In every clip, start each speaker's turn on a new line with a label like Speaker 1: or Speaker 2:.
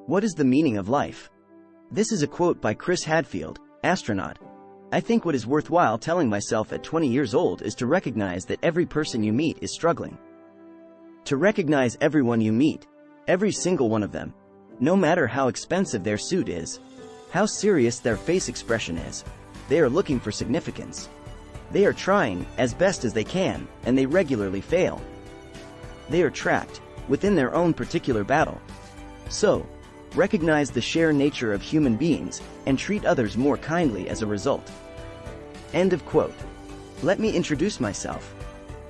Speaker 1: What is the meaning of life? This is a quote by Chris Hadfield, astronaut. I think what is worthwhile telling myself at 20 years old is to recognize that every person you meet is struggling. To recognize everyone you meet, every single one of them, no matter how expensive their suit is, how serious their face expression is, they are looking for significance. They are trying as best as they can, and they regularly fail. They are trapped within their own particular battle. So, recognize the shared nature of human beings and treat others more kindly as a result. End of quote. Let me introduce myself.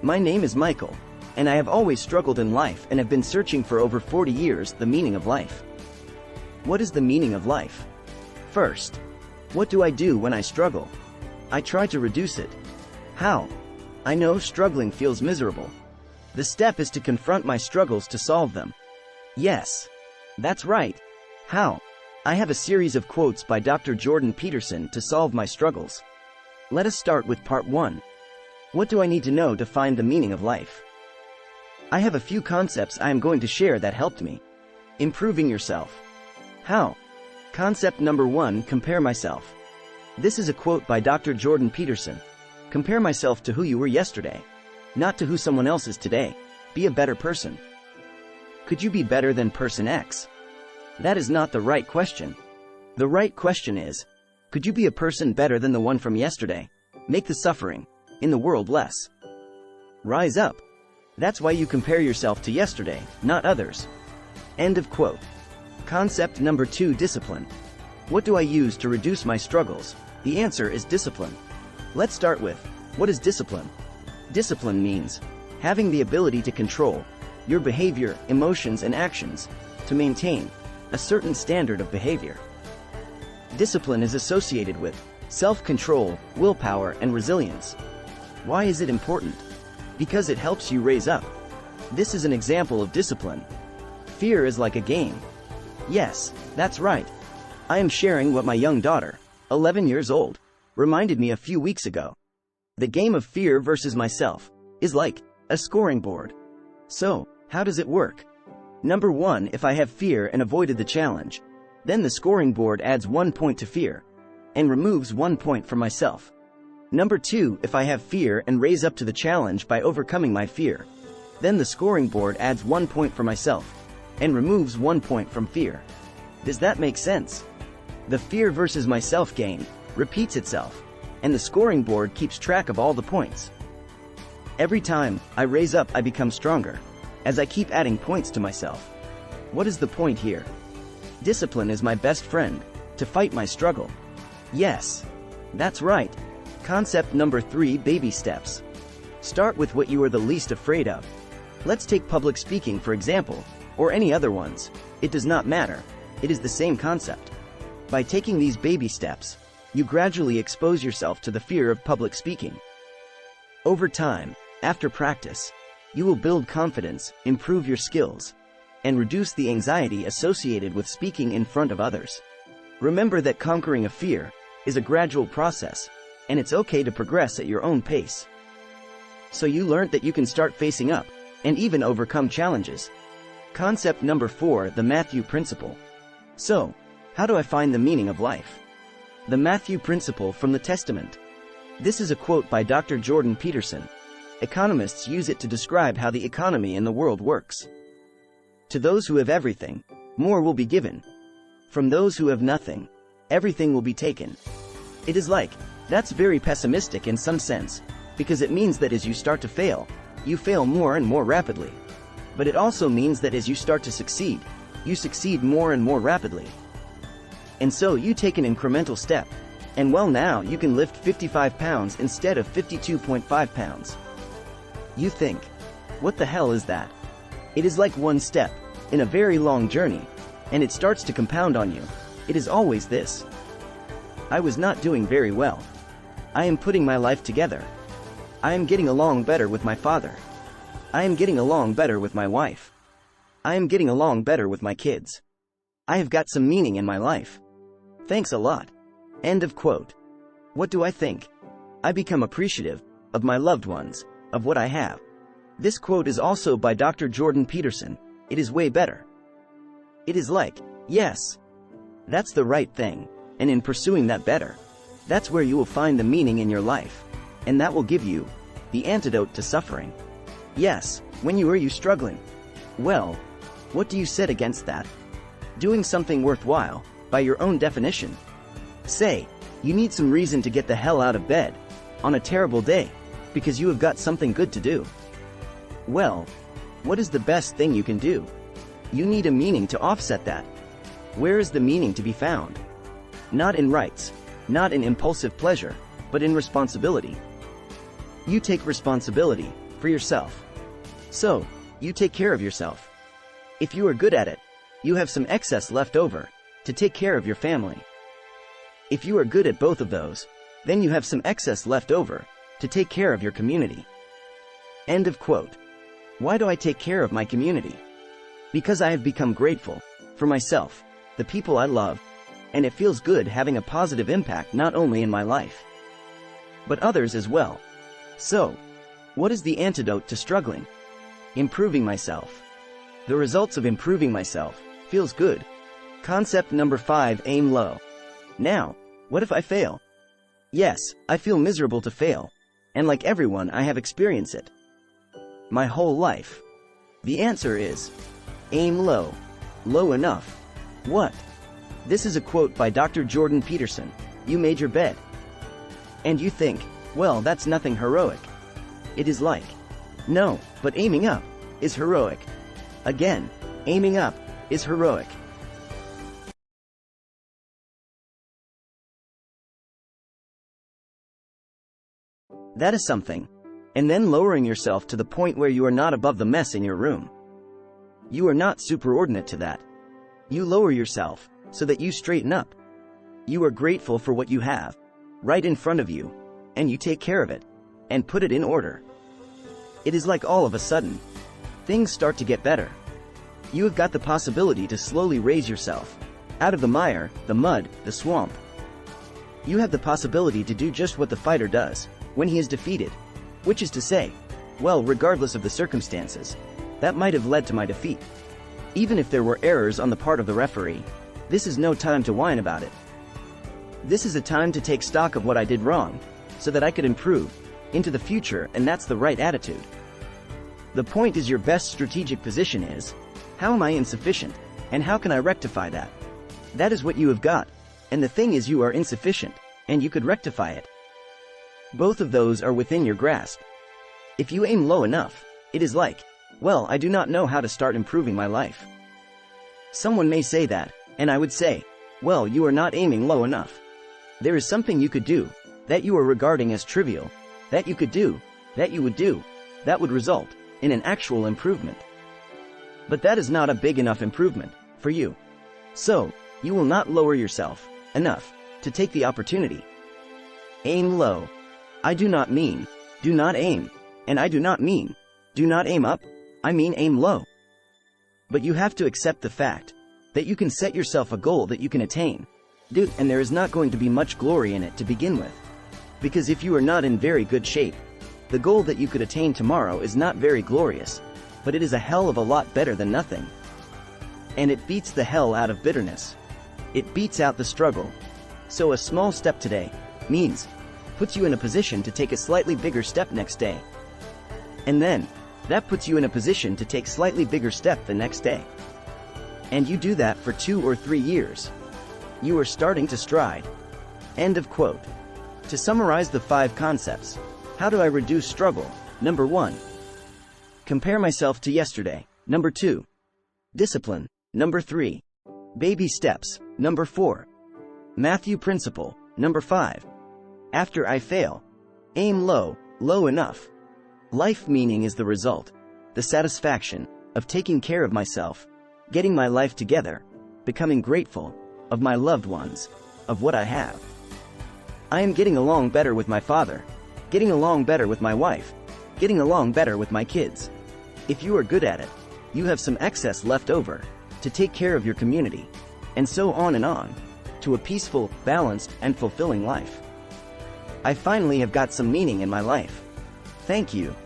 Speaker 1: My name is Michael, and I have always struggled in life and have been searching for over 40 years the meaning of life. What is the meaning of life? First, what do I do when I struggle? I try to reduce it. How? I know struggling feels miserable. The step is to confront my struggles to solve them. Yes, that's right. How? I have a series of quotes by Dr. Jordan Peterson to solve my struggles. Let us start with part 1. What do I need to know to find the meaning of life? I have a few concepts I am going to share that helped me. Improving yourself. How? Concept number 1, compare myself. This is a quote by Dr. Jordan Peterson. Compare myself to who you were yesterday, not to who someone else is today. Be a better person. Could you be better than person X? That is not the right question. The right question is, could you be a person better than the one from yesterday? Make the suffering in the world less. Rise up. That's why you compare yourself to yesterday, not others. End of quote. Concept number 2, discipline. What do I use to reduce my struggles? The answer is discipline. Let's start with, what is discipline? Discipline means having the ability to control your behavior, emotions, and actions to maintain a certain standard of behavior. Discipline is associated with self-control, willpower, and resilience. Why is it important? Because it helps you raise up. This is an example of discipline. Fear is like a game. Yes, that's right. I am sharing what my young daughter, 11 years old, reminded me a few weeks ago. The game of fear versus myself is like a scoring board. So, how does it work? Number 1, if I have fear and avoided the challenge, then the scoring board adds 1 point to fear and removes 1 point from myself. Number 2, if I have fear and raise up to the challenge by overcoming my fear, then the scoring board adds 1 point for myself and removes 1 point from fear. Does that make sense? The fear versus myself game repeats itself, and the scoring board keeps track of all the points. Every time I raise up, I become stronger, as I keep adding points to myself. What is the point here? Discipline is my best friend to fight my struggle. Yes, that's right. Concept number 3, baby steps. Start with what you are the least afraid of. Let's take public speaking for example, or any other ones. It does not matter. It is the same concept. By taking these baby steps, you gradually expose yourself to the fear of public speaking. Over time, after practice, you will build confidence, improve your skills, and reduce the anxiety associated with speaking in front of others. Remember that conquering a fear is a gradual process, and it's okay to progress at your own pace. So you learned that you can start facing up, and even overcome challenges. Concept number 4, the Matthew Principle. So, how do I find the meaning of life? The Matthew Principle from the Testament. This is a quote by Dr. Jordan Peterson. Economists use it to describe how the economy in the world works. To those who have everything, more will be given. From those who have nothing, everything will be taken. It is like, that's very pessimistic in some sense, because it means that as you start to fail, you fail more and more rapidly. But it also means that as you start to succeed, you succeed more and more rapidly. And so you take an incremental step, and well, now you can lift 55 pounds instead of 52.5 pounds. You think, what the hell is that? It is like one step in a very long journey, and it starts to compound on you. It is always this. I was not doing very well. I am putting my life together. I am getting along better with my father. I am getting along better with my wife. I am getting along better with my kids. I have got some meaning in my life. Thanks a lot. End of quote. What do I think? I become appreciative of my loved ones, of what I have. This quote is also by Dr. Jordan Peterson. It is way better. It is like, Yes, that's the right thing, and in pursuing that better, that's where you will find the meaning in your life, and that will give you the antidote to suffering. Yes, when you are struggling? Well, what do you set against that? Doing something worthwhile, by your own definition. Say, you need some reason to get the hell out of bed, on a terrible day, because you have got something good to do. Well, what is the best thing you can do? You need a meaning to offset that. Where is the meaning to be found? Not in rights, not in impulsive pleasure, but in responsibility. You take responsibility for yourself. So, you take care of yourself. If you are good at it, you have some excess left over to take care of your family. If you are good at both of those, then you have some excess left over to take care of your community. End of quote. Why do I take care of my community? Because I have become grateful for myself, the people I love, and it feels good having a positive impact not only in my life, but others as well. So, what is the antidote to struggling? Improving myself. The results of improving myself feels good. Concept number 5, aim low. Now, what if I fail? Yes, I feel miserable to fail, and like everyone I have experienced it my whole life. The answer is, aim low. Low enough. What? This is a quote by Dr. Jordan Peterson. You made your bed. And you think, well, that's nothing heroic. It is like, no, but aiming up is heroic. Again, aiming up is heroic. That is something. And then lowering yourself to the point where you are not above the mess in your room. You are not superordinate to that. You lower yourself so that you straighten up. You are grateful for what you have right in front of you, and you take care of it and put it in order. It is like all of a sudden, things start to get better. You have got the possibility to slowly raise yourself out of the mire, the mud, the swamp. You have the possibility to do just what the fighter does when he is defeated, which is to say, well, regardless of the circumstances that might have led to my defeat, even if there were errors on the part of the referee, this is no time to whine about it. This is a time to take stock of what I did wrong, so that I could improve into the future, and that's the right attitude. The point is, your best strategic position is, how am I insufficient, and how can I rectify that? That is what you have got, and the thing is, you are insufficient, and you could rectify it. Both of those are within your grasp. If you aim low enough, it is like, well, I do not know how to start improving my life. Someone may say that, and I would say, well, you are not aiming low enough. There is something you could do, that you are regarding as trivial, that you could do, that you would do, that would result in an actual improvement. But that is not a big enough improvement for you. So, you will not lower yourself enough to take the opportunity. Aim low. I do not mean, do not aim, and I do not mean, do not aim up, I mean aim low. But you have to accept the fact that you can set yourself a goal that you can attain, and there is not going to be much glory in it to begin with. Because if you are not in very good shape, the goal that you could attain tomorrow is not very glorious, but it is a hell of a lot better than nothing. And it beats the hell out of bitterness. It beats out the struggle. So a small step today puts you in a position to take a slightly bigger step next day. And then, that puts you in a position to take slightly bigger step the next day. And you do that for 2 or 3 years. You are starting to stride. End of quote. To summarize the 5 concepts, how do I reduce struggle? Number 1. Compare myself to yesterday. Number 2. Discipline. Number 3. Baby steps. Number 4. Matthew principle. Number 5. After I fail, aim low, low enough. Life meaning is the result, the satisfaction of taking care of myself, getting my life together, becoming grateful of my loved ones, of what I have. I am getting along better with my father, getting along better with my wife, getting along better with my kids. If you are good at it, you have some excess left over to take care of your community, and so on and on, to a peaceful, balanced, and fulfilling life. I finally have got some meaning in my life. Thank you.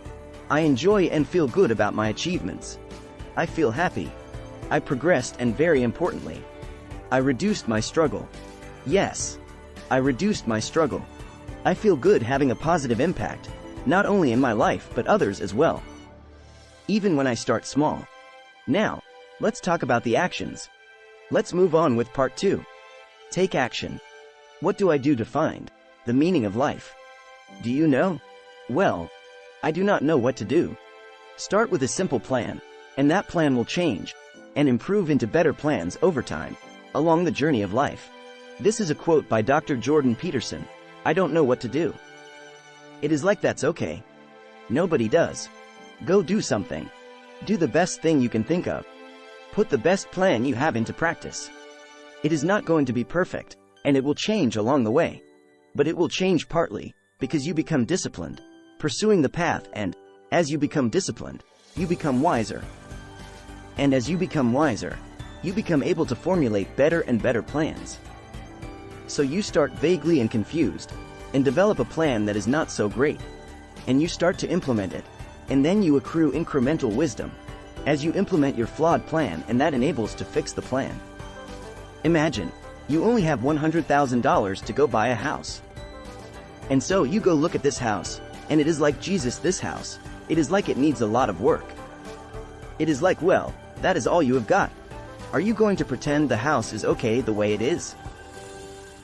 Speaker 1: I enjoy and feel good about my achievements. I feel happy. I progressed, and very importantly, I reduced my struggle. Yes. I reduced my struggle. I feel good having a positive impact, not only in my life but others as well. Even when I start small. Now, let's talk about the actions. Let's move on with part 2. Take action. What do I do to find the meaning of life? Do you know? Well, I do not know what to do. Start with a simple plan, and that plan will change and improve into better plans over time, along the journey of life. This is a quote by Dr. Jordan Peterson. I don't know what to do. It is like that's okay. Nobody does. Go do something. Do the best thing you can think of. Put the best plan you have into practice. It is not going to be perfect, and it will change along the way. But it will change partly because you become disciplined, pursuing the path, and as you become disciplined, you become wiser. And as you become wiser, you become able to formulate better and better plans. So you start vaguely and confused, and develop a plan that is not so great. And you start to implement it, and then you accrue incremental wisdom as you implement your flawed plan, and that enables to fix the plan. Imagine, you only have $100,000 to go buy a house. And so you go look at this house, and it is like Jesus, this house. It is like it needs a lot of work. It is like, well, that is all you have got. Are you going to pretend the house is okay the way it is?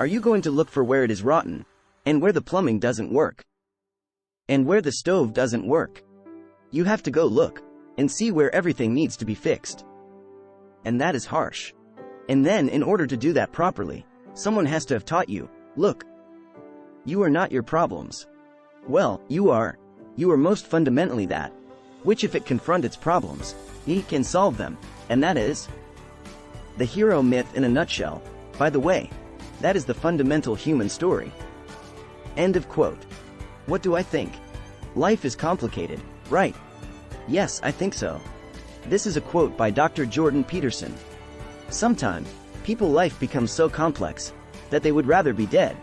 Speaker 1: Are you going to look for where it is rotten, and where the plumbing doesn't work, and where the stove doesn't work? You have to go look and see where everything needs to be fixed. And that is harsh. And then, in order to do that properly, someone has to have taught you, look, you are not your problems. Well, you are. You are most fundamentally that, which if it confront its problems, it can solve them, and that is the hero myth in a nutshell. By the way, that is the fundamental human story. End of quote. What do I think? Life is complicated, right? Yes, I think so. This is a quote by Dr. Jordan Peterson. Sometimes, people's life becomes so complex that they would rather be dead,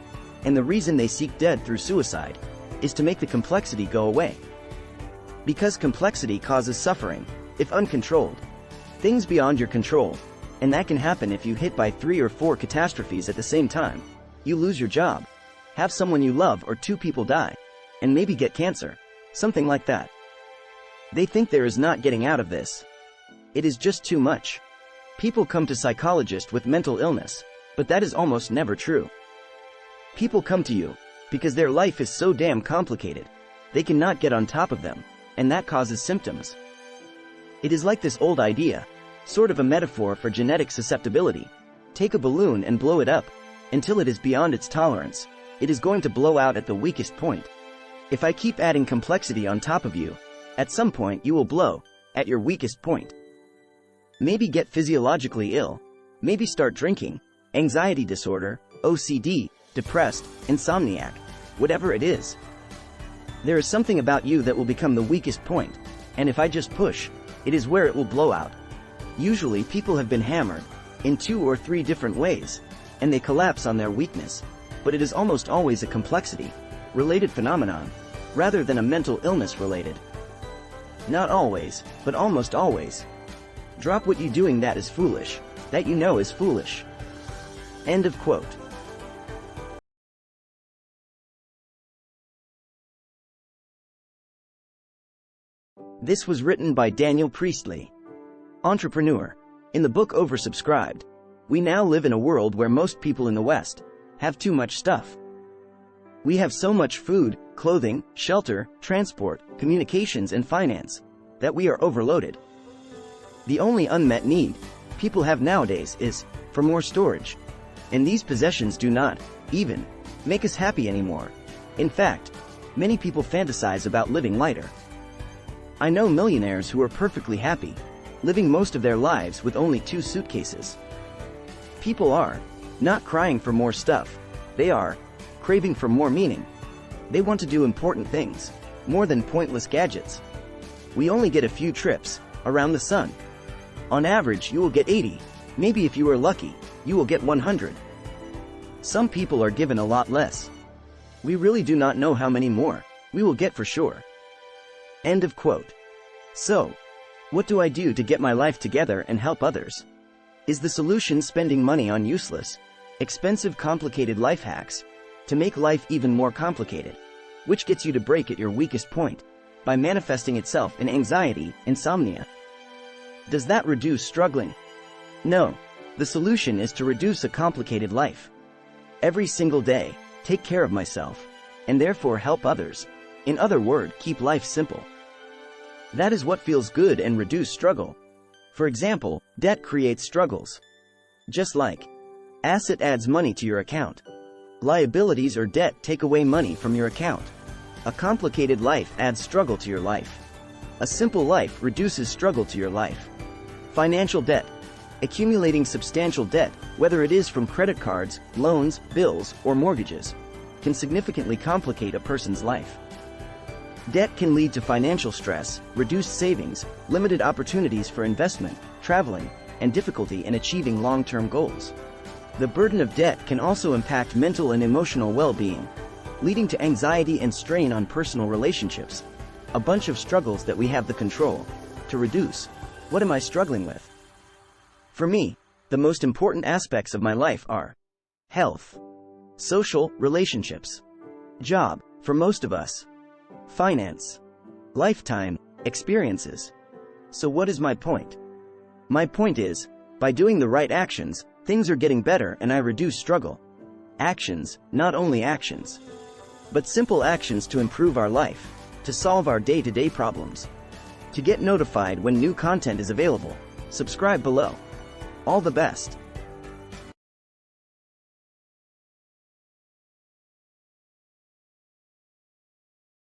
Speaker 1: and the reason they seek death through suicide is to make the complexity go away. Because complexity causes suffering, if uncontrolled. Things beyond your control, and that can happen if you hit by 3 or 4 catastrophes at the same time. You lose your job, have someone you love, or 2 people die, and maybe get cancer, something like that. They think there is not getting out of this. It is just too much. People come to psychologists with mental illness, but that is almost never true. People come to you because their life is so damn complicated, they cannot get on top of them, and that causes symptoms. It is like this old idea, sort of a metaphor for genetic susceptibility. Take a balloon and blow it up until it is beyond its tolerance. It is going to blow out at the weakest point. If I keep adding complexity on top of you, at some point you will blow at your weakest point. Maybe get physiologically ill. Maybe start drinking, anxiety disorder, OCD, depressed, insomniac, whatever it is. There is something about you that will become the weakest point, and if I just push, it is where it will blow out. Usually people have been hammered in 2 or 3 different ways, and they collapse on their weakness, but it is almost always a complexity-related phenomenon, rather than a mental illness-related. Not always, but almost always. Drop what you're doing that is foolish, that you know is foolish. End of quote. This was written by Daniel Priestley, entrepreneur. In the book Oversubscribed, we now live in a world where most people in the West have too much stuff. We have so much food, clothing, shelter, transport, communications, and finance that we are overloaded. The only unmet need people have nowadays is for more storage. And these possessions do not even make us happy anymore. In fact, many people fantasize about living lighter. I know millionaires who are perfectly happy, living most of their lives with only 2 suitcases. People are not crying for more stuff, they are craving for more meaning. They want to do important things, more than pointless gadgets. We only get a few trips around the sun. On average, you will get 80, maybe if you are lucky, you will get 100. Some people are given a lot less. We really do not know how many more we will get for sure. End of quote. So, what do I do to get my life together and help others? Is the solution spending money on useless, expensive, complicated life hacks to make life even more complicated, which gets you to break at your weakest point by manifesting itself in anxiety, insomnia? Does that reduce struggling? No. The solution is to reduce a complicated life. Every single day, take care of myself, and therefore help others. In other words, keep life simple. That is what feels good and reduce struggle. For example, debt creates struggles. Just like asset adds money to your account, liabilities or debt take away money from your account. A complicated life adds struggle to your life. A simple life reduces struggle to your life. Financial debt. Accumulating substantial debt, whether it is from credit cards, loans, bills, or mortgages, can significantly complicate a person's life. Debt can lead to financial stress, reduced savings, limited opportunities for investment, traveling, and difficulty in achieving long-term goals. The burden of debt can also impact mental and emotional well-being, leading to anxiety and strain on personal relationships. A bunch of struggles that we have the control to reduce. What am I struggling with? For me, the most important aspects of my life are health, social relationships, job, for most of us, finance, lifetime experiences. So what is my point? My point is, by doing the right actions, things are getting better and I reduce struggle. Actions, not only actions, but simple actions to improve our life, to solve our day-to-day problems. To get notified when new content is available, subscribe below. All the best.